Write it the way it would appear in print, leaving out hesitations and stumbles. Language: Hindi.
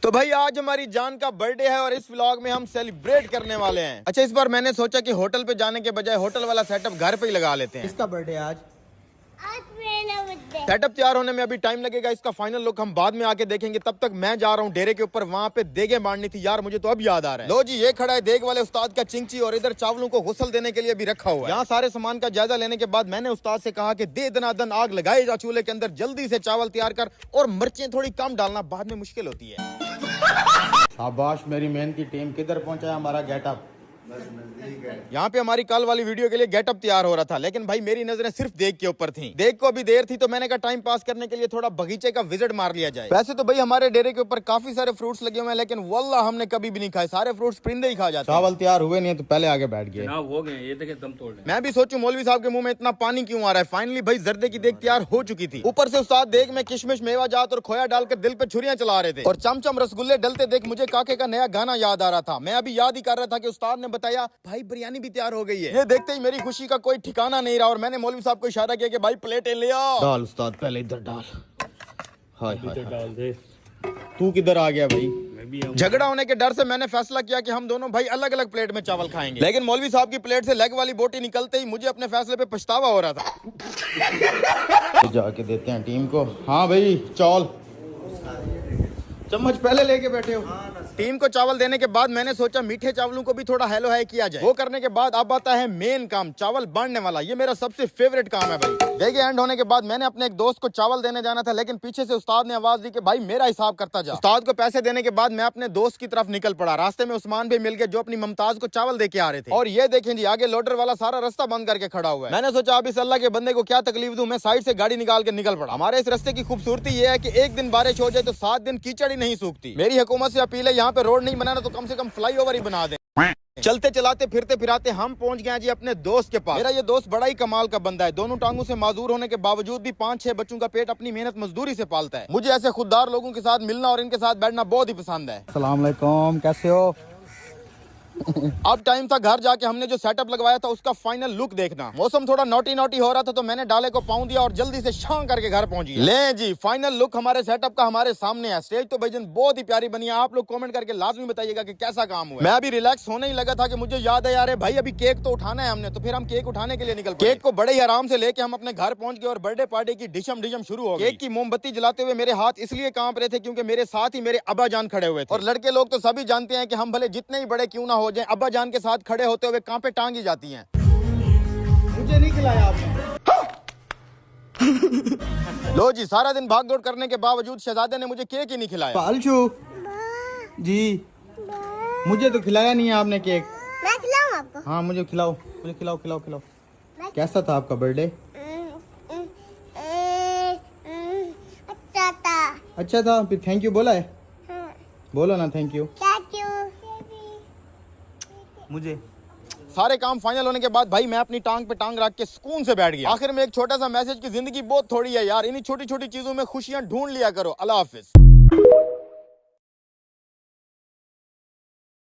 तो भाई आज हमारी जान का बर्थडे है और इस व्लॉग में हम सेलिब्रेट करने वाले हैं। अच्छा, इस बार मैंने सोचा कि होटल पे जाने के बजाय होटल वाला सेटअप घर पे ही लगा लेते हैं। किसका बर्थडे आज? सेटअप तैयार होने में अभी टाइम लगेगा, इसका फाइनल लुक हम बाद में आके देखेंगे। तब तक मैं जा रहा हूँ डेरे के ऊपर, वहाँ पे देगे बांटनी थी यार, मुझे तो अब याद आ रहा है। लो जी, ये खड़ा है देग वाले उस्ताद का चिंची और इधर चावलों को गुसल देने के लिए भी रखा हुआ है। यहाँ सारे सामान का जायजा लेने के बाद मैंने उस्ताद से कहा कि दे दनादन आग लगाई जा चूल्हे के अंदर, जल्दी से चावल तैयार कर और मिर्चें थोड़ी कम डालना, बाद में मुश्किल होती है। शाबाश मेरी मेहनत की टीम। किधर पहुंचा है हमारा गेटअप? यहाँ पे हमारी कल वाली वीडियो के लिए गेटअप तैयार हो रहा था, लेकिन भाई मेरी नजरें सिर्फ देग के ऊपर थी। देग को अभी देर थी तो मैंने कहा टाइम पास करने के लिए थोड़ा बगीचे का विजिट मार लिया जाए। वैसे तो भाई हमारे डेरे के ऊपर काफी सारे फ्रूट्स लगे हुए हैं, लेकिन वल्लाह हमने कभी भी नहीं खाए, सारे फ्रूट्स परिंदे ही खा जाते हैं। चावल तैयार हुए नहीं तो पहले आगे बैठ गए। हो गए, ये देखे दम तोड़। मैं भी सोचूं मौलवी साहब के मुंह में इतना पानी क्यों आ रहा है। फाइनली भाई जर्दे की देग तैयार हो चुकी थी। ऊपर से उस्ताद देग में किशमिश, मेवा जात और खोया डालकर दिल पे छुरियां चला रहे थे और चमचम रसगुल्ले डलते देख मुझे काके का नया गाना याद आ रहा था। मैं अभी याद ही कर रहा था कि उस्ताद ने बताया भाई बिरयानी भी तैयार हो गई है। ये देखते ही मेरी खुशी का कोई ठिकाना नहीं रहा और मैंने मौलवी साहब को इशारा किया कि भाई प्लेटें ले आओ। डाल उस्ताद, पहले इधर डाल। हाय हाय डाल दे। तू किधर आ गया भाई? मैं भी आऊं। झगड़ा होने के डर से मैंने फैसला किया कि हम दोनों भाई अलग अलग प्लेट में चावल खाएंगे, लेकिन मौलवी साहब की प्लेट से लेग वाली बोटी निकलते ही मुझे अपने फैसले पे पछतावा हो रहा था। जाके देते हैं टीम को। हाँ भाई चौल, चम्मच पहले लेके बैठे हो। टीम को चावल देने के बाद मैंने सोचा मीठे चावलों को भी थोड़ा हेलो हाय किया जाए। वो करने के बाद अब आता है मेन काम, चावल बांटने वाला। ये मेरा सबसे फेवरेट काम है भाई। देगे एंड होने के बाद मैंने अपने एक दोस्त को चावल देने जाना था, लेकिन पीछे से उस्ताद ने आवाज दी कि भाई मेरा हिसाब करता जा। उस्ताद को पैसे देने के बाद मैं अपने दोस्त की तरफ निकल पड़ा। रास्ते में उस्मान भी मिल गए जो अपनी मुमताज को चावल दे के आ रहे थे। और ये देखें जी, आगे लोडर वाला सारा रास्ता बंद करके खड़ा हुआ है। मैंने सोचा अब इस अल्लाह के बंदे को क्या तकलीफ दूं, मैं साइड से गाड़ी निकाल के निकल पड़ा। हमारे इस रास्ते की खूबसूरती ये है कि एक दिन बारिश हो जाए तो 7 दिन कीचड़ ही नहीं सूखती। मेरी हुकूमत से अपील है, यहाँ पे रोड नहीं बनाना तो कम से कम फ्लाईओवर ही बना दे। चलते चलाते फिरते फिराते हम पहुंच गए जी अपने दोस्त के पास। मेरा ये दोस्त बड़ा ही कमाल का बंदा है। दोनों टांगों से माजूर होने के बावजूद भी 5-6 बच्चों का पेट अपनी मेहनत मजदूरी से पालता है। मुझे ऐसे खुददार लोगों के साथ मिलना और इनके साथ बैठना बहुत ही पसंद है। अस्सलाम वालेकुम, कैसे हो? अब टाइम था घर जाके हमने जो सेटअप लगवाया था उसका फाइनल लुक देखना। मौसम थोड़ा नोटी नोटी हो रहा था तो मैंने डाले को पाऊं दिया और जल्दी से शां करके घर पहुंच गया। ले जी, फाइनल लुक हमारे सेटअप का हमारे सामने है। स्टेज तो भाईजान बहुत ही प्यारी बनी है। आप लोग कमेंट करके लाजमी बताइएगा कि कैसा काम हुआ। मैं अभी रिलैक्स होने ही लगा था कि मुझे याद है यार भाई अभी केक तो उठाना है हमने, तो फिर हम केक उठाने के लिए निकल पड़े। केक को बड़े ही आराम से लेके हम अपने घर पहुंच गए और बर्थडे पार्टी की डिशम डिशम शुरू हो गई। केक की मोमबत्ती जलाते हुए मेरे हाथ इसलिए कांप रहे थे क्योंकि मेरे साथ ही मेरे अब्बा जान खड़े हुए थे। और लड़के लोग तो सभी जानते हैं कि हम भले जितने ही बड़े क्यों ना हो जाएं, अब्बा जान के साथ खड़े होते हुए कांपे टांग ही जाती हैं। मुझे नहीं खिलाया आपने। लो जी, सारा दिन भाग दौड़ करने के बावजूद शहजादे ने मुझे केक ही नहीं खिलाया। पालचू जी, मुझे तो खिलाया नहीं है आपने केक। मैं खिलाऊं आपको? हाँ मुझे खिलाओ, मुझे खिलाओ खिलाओ खिलाओ। कैसा था आपका बर्थडे? अच्छा था। अच्छा था? फिर थैंक यू बोला है? हाँ। बोलो ना थैंक यू। Thank you. मुझे सारे काम फाइनल होने के बाद भाई मैं अपनी टांग पे टांग रख के सुकून से बैठ गया। आखिर में एक छोटा सा मैसेज की जिंदगी बहुत थोड़ी है यार, इन्हीं छोटी छोटी चीजों में खुशियां ढूंढ लिया करो। अल्लाह हाफिज।